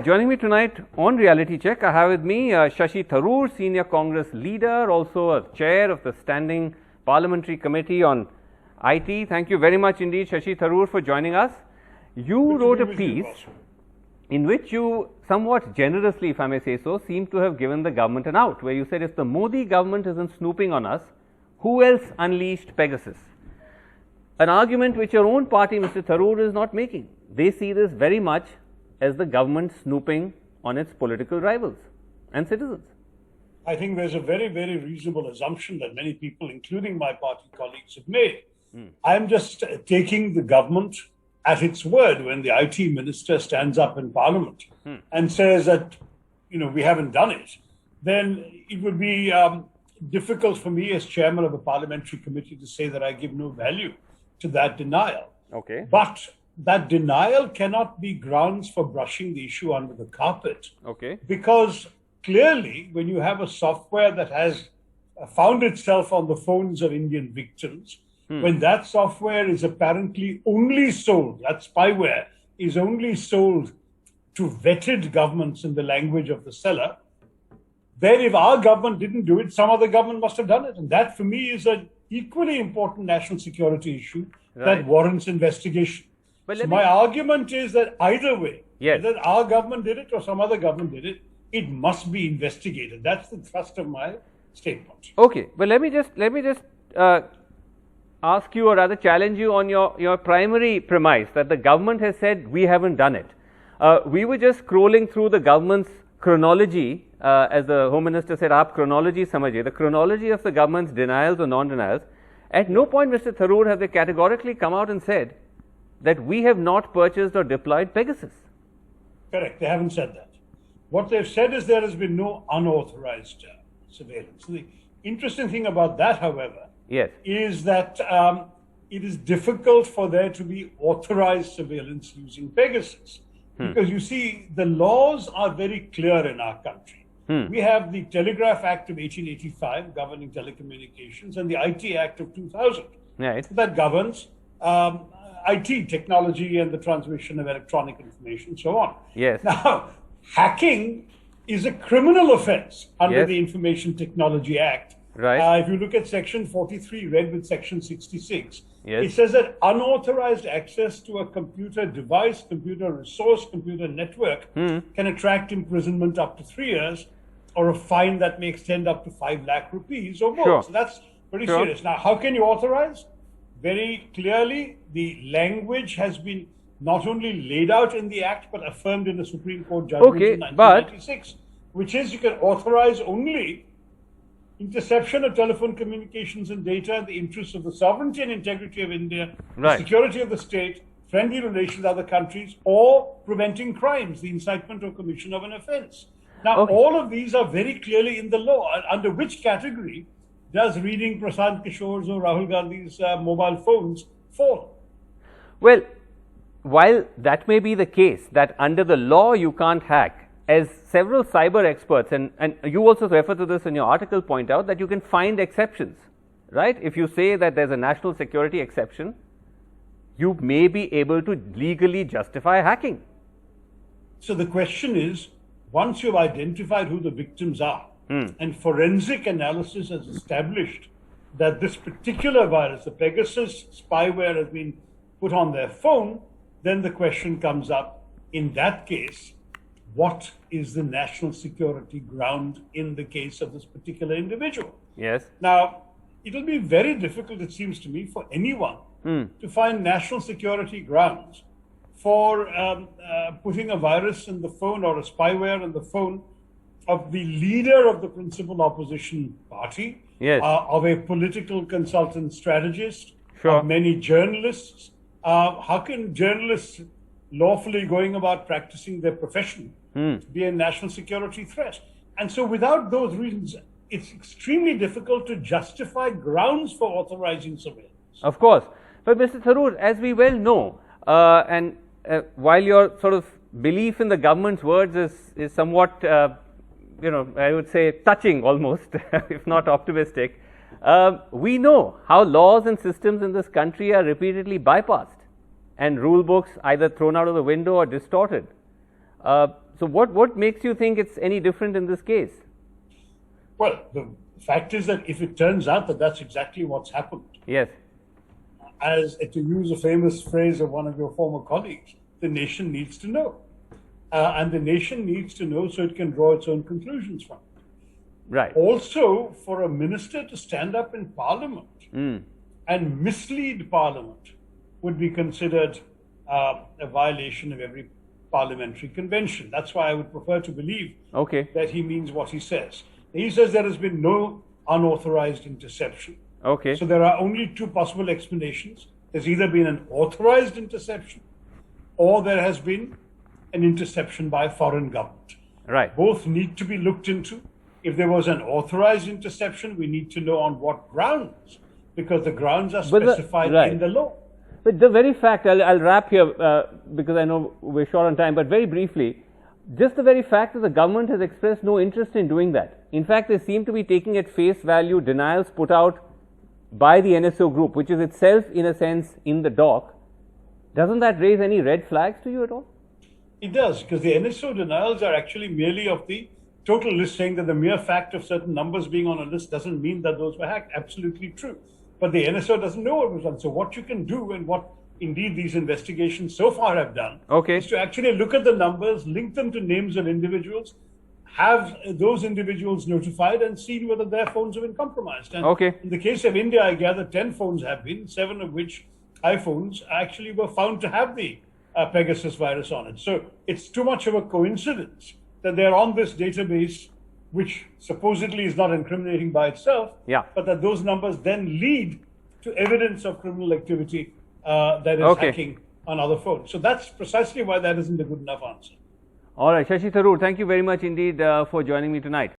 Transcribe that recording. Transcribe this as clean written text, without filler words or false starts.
Joining me tonight on Reality Check, I have with me Shashi Tharoor, Senior Congress Leader, also a Chair of the Standing Parliamentary Committee on IT. Thank you very much indeed, Shashi Tharoor, for joining us. You wrote a piece in which you somewhat generously, if I may say so, seem to have given the government an out, where you said if the Modi government isn't snooping on us, who else unleashed Pegasus? An argument which your own party, Mr. Tharoor, is not making. They see this very much as the government snooping on its political rivals and citizens. I think there's a very, very reasonable assumption that many people, including my party colleagues, have made. I'm just taking the government at its word when the IT minister stands up in Parliament and says that, we haven't done it. Then it would be difficult for me as chairman of a parliamentary committee to say that I give no value to that denial. Okay. But that denial cannot be grounds for brushing the issue under the carpet. Okay. Because clearly, when you have a software that has found itself on the phones of Indian victims, when that software is apparently only sold, that spyware is only sold to vetted governments in the language of the seller, then if our government didn't do it, some other government must have done it. And that, for me, is an equally important national security issue that warrants investigation. So my argument is that either way, whether our government did it or some other government did it, it must be investigated. That's the thrust of my statement. Okay, but let me just ask you, or rather challenge you on your primary premise that the government has said we haven't done it. We were just scrolling through the government's chronology, as the Home Minister said, "Aap chronology samajhe," the chronology of the government's denials or non-denials. At no point, Mr. Tharoor, have they categorically come out and said that we have not purchased or deployed Pegasus. Correct, they haven't said that. What they've said is there has been no unauthorized surveillance. The interesting thing about that, however, is that it is difficult for there to be authorized surveillance using Pegasus. Because you see, the laws are very clear in our country. We have the Telegraph Act of 1885 governing telecommunications and the IT Act of 2000 that governs IT, technology, and the transmission of electronic information, so on. Now, hacking is a criminal offense under the Information Technology Act. If you look at Section 43, read with Section 66, it says that unauthorized access to a computer device, computer resource, computer network can attract imprisonment up to 3 years or a fine that may extend up to 5 lakh rupees or more. So that's pretty serious. Now, how can you authorize? Very clearly, the language has been not only laid out in the Act, but affirmed in the Supreme Court judgment in 1996, which is you can authorize only interception of telephone communications and data in the interests of the sovereignty and integrity of India, the security of the state, friendly relations with other countries, or preventing crimes, the incitement or commission of an offense. Now, all of these are very clearly in the law. Under which category does reading Prashant Kishore's or Rahul Gandhi's mobile phones fall? Well, while that may be the case, that under the law you can't hack, as several cyber experts, and you also refer to this in your article, point out that you can find exceptions, right? If you say that there's a national security exception, you may be able to legally justify hacking. So the question is, once you've identified who the victims are, and forensic analysis has established that this particular virus, the Pegasus spyware, has been put on their phone, then the question comes up, in that case, what is the national security ground in the case of this particular individual? Now, it'll be very difficult, it seems to me, for anyone to find national security grounds for putting a virus in the phone or a spyware in the phone of the leader of the principal opposition party, of a political consultant strategist, of many journalists. How can journalists lawfully going about practicing their profession be a national security threat? And so without those reasons, it's extremely difficult to justify grounds for authorizing surveillance. Of course. But Mr. Tharoor, as we well know, while your sort of belief in the government's words is somewhat I would say touching almost, if not optimistic, we know how laws and systems in this country are repeatedly bypassed and rule books either thrown out of the window or distorted. So what makes you think it's any different in this case? Well, the fact is that if it turns out that that's exactly what's happened, yes, as to use a famous phrase of one of your former colleagues, the nation needs to know. And the nation needs to know so it can draw its own conclusions from it. Right. Also, for a minister to stand up in Parliament and mislead Parliament would be considered a violation of every parliamentary convention. That's why I would prefer to believe that he means what he says. He says there has been no unauthorized interception. Okay. So there are only two possible explanations. There's either been an authorized interception or there has been an interception by a foreign government. Right. Both need to be looked into. If there was an authorized interception, we need to know on what grounds, because the grounds are specified in the law. But the very fact, I'll wrap here because I know we're short on time, but very briefly, just the very fact that the government has expressed no interest in doing that. In fact, they seem to be taking at face value denials put out by the NSO group, which is itself, in a sense, in the dock. Doesn't that raise any red flags to you at all? It does, because the NSO denials are actually merely of the total list, saying that the mere fact of certain numbers being on a list doesn't mean that those were hacked. Absolutely true. But the NSO doesn't know what was done. So what you can do, and what indeed these investigations so far have done, is to actually look at the numbers, link them to names of individuals, have those individuals notified, and see whether their phones have been compromised. And in the case of India, I gather 10 phones have been, 7 of which iPhones actually were found to have the Pegasus virus on it. So it's too much of a coincidence that they're on this database, which supposedly is not incriminating by itself, but that those numbers then lead to evidence of criminal activity that is hacking on other phones. So that's precisely why that isn't a good enough answer. All right, Shashi Tharoor, thank you very much indeed for joining me tonight.